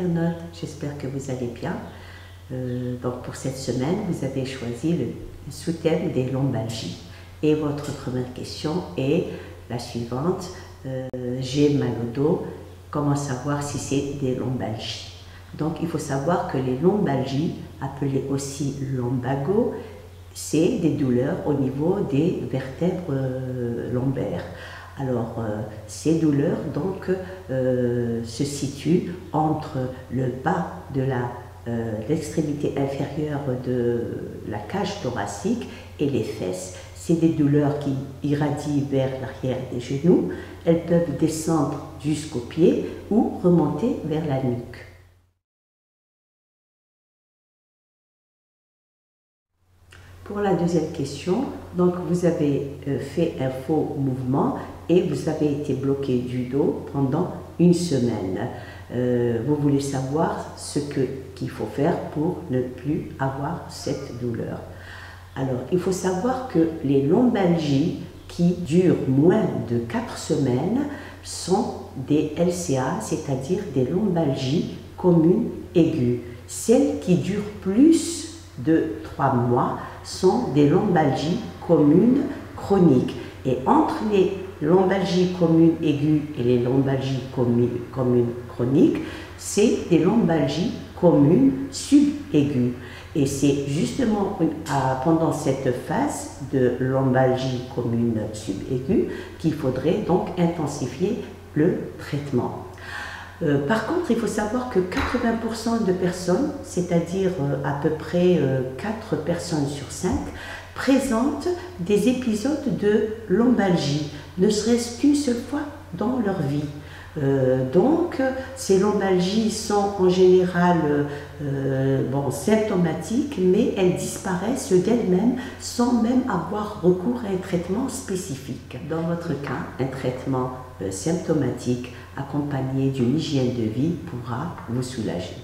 internautes, j'espère que vous allez bien. Donc pour cette semaine, vous avez choisi le sous-thème des lombalgies. Et votre première question est la suivante. J'ai mal au dos, comment savoir si c'est des lombalgies? Donc il faut savoir que les lombalgies, appelées aussi lumbago, c'est des douleurs au niveau des vertèbres lombaires. Alors, ces douleurs donc se situent entre le bas de l'extrémité inférieure de la cage thoracique et les fesses. C'est des douleurs qui irradient vers l'arrière des genoux. Elles peuvent descendre jusqu'aux pieds ou remonter vers la nuque. Pour la deuxième question, donc vous avez fait un faux mouvement et vous avez été bloqué du dos pendant une semaine. Vous voulez savoir ce qu'il faut faire pour ne plus avoir cette douleur. Alors, il faut savoir que les lombalgies qui durent moins de 4 semaines sont des LCA, c'est-à-dire des lombalgies communes aiguës. Celles qui durent plus de 3 mois sont des lombalgies communes chroniques. Et entre les lombalgies communes aiguës et les lombalgies communes chroniques, c'est des lombalgies communes subaiguës. Et c'est justement pendant cette phase de lombalgie commune subaiguë qu'il faudrait donc intensifier le traitement. Par contre, il faut savoir que 80% de personnes, c'est-à-dire à peu près 4 personnes sur 5, présentent des épisodes de lombalgie, ne serait-ce qu'une seule fois dans leur vie. Donc, ces lombalgies sont en général symptomatiques, mais elles disparaissent d'elles-mêmes sans même avoir recours à un traitement spécifique. Dans votre cas, un traitement symptomatique accompagné d'une hygiène de vie pourra vous soulager.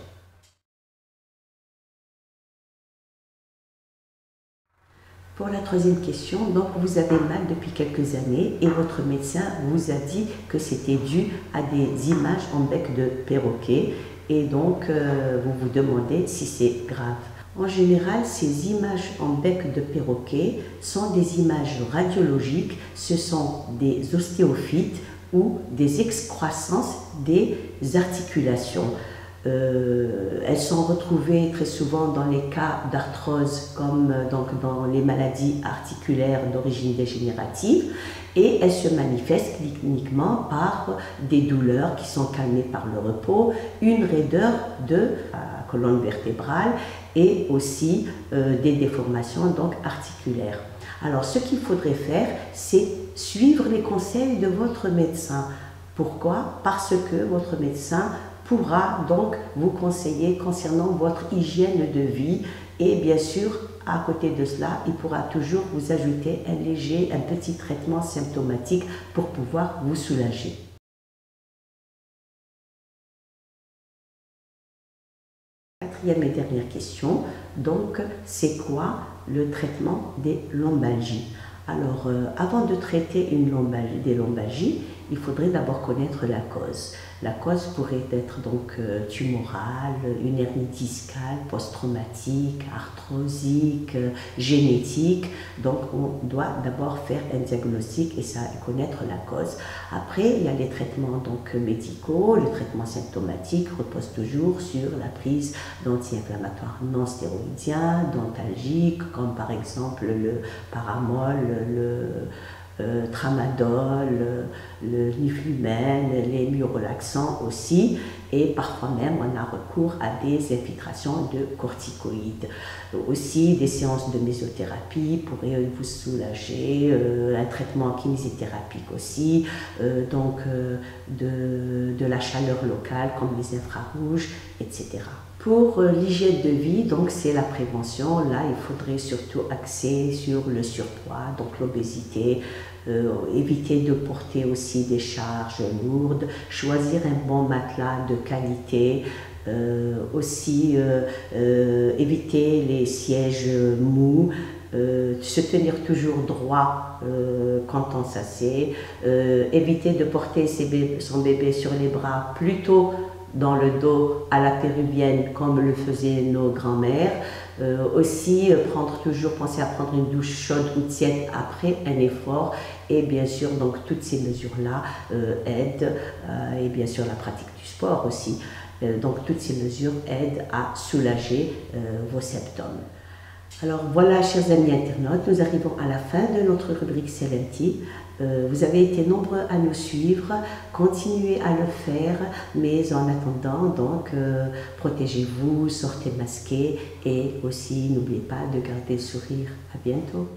Pour la troisième question, donc vous avez mal depuis quelques années et votre médecin vous a dit que c'était dû à des images en bec de perroquet et donc vous vous demandez si c'est grave. En général, ces images en bec de perroquet sont des images radiologiques, ce sont des ostéophytes ou des excroissances des articulations. Elles sont retrouvées très souvent dans les cas d'arthrose comme donc dans les maladies articulaires d'origine dégénérative et elles se manifestent cliniquement par des douleurs qui sont calmées par le repos, une raideur de la colonne vertébrale et aussi des déformations donc articulaires. Alors ce qu'il faudrait faire, c'est suivre les conseils de votre médecin. Pourquoi? Parce que votre médecin pourra donc vous conseiller concernant votre hygiène de vie et bien sûr, à côté de cela, il pourra toujours vous ajouter un petit traitement symptomatique pour pouvoir vous soulager. Quatrième et dernière question, donc c'est quoi le traitement des lombalgies? Alors, avant de traiter des lombalgies, il faudrait d'abord connaître la cause. La cause pourrait être donc tumorale, une hernie discale, post-traumatique, arthrosique, génétique. Donc, on doit d'abord faire un diagnostic et connaître la cause. Après, il y a les traitements donc médicaux. Le traitement symptomatique repose toujours sur la prise d'anti-inflammatoires non stéroïdiens, dentalgiques, comme par exemple le paramol, le tramadol, le niflumène, les myorelaxants aussi, et parfois même on a recours à des infiltrations de corticoïdes. Aussi des séances de mésothérapie pourraient vous soulager, un traitement kinésithérapique aussi, de la chaleur locale comme les infrarouges, etc. Pour l'hygiène de vie, donc c'est la prévention. Là, il faudrait surtout axer sur le surpoids, donc l'obésité, éviter de porter aussi des charges lourdes, choisir un bon matelas de qualité, aussi éviter les sièges mous, se tenir toujours droit quand on s'assied, éviter de porter son bébé sur les bras plutôt dans le dos à la péruvienne comme le faisaient nos grands-mères. Aussi, penser à prendre une douche chaude ou tiède après un effort. Et bien sûr, donc toutes ces mesures-là aident, et bien sûr la pratique du sport aussi. Donc toutes ces mesures aident à soulager vos symptômes. Alors voilà, chers amis internautes, nous arrivons à la fin de notre rubrique CLMT. Vous avez été nombreux à nous suivre, continuez à le faire, mais en attendant, donc, protégez-vous, sortez masqués et aussi n'oubliez pas de garder le sourire. À bientôt.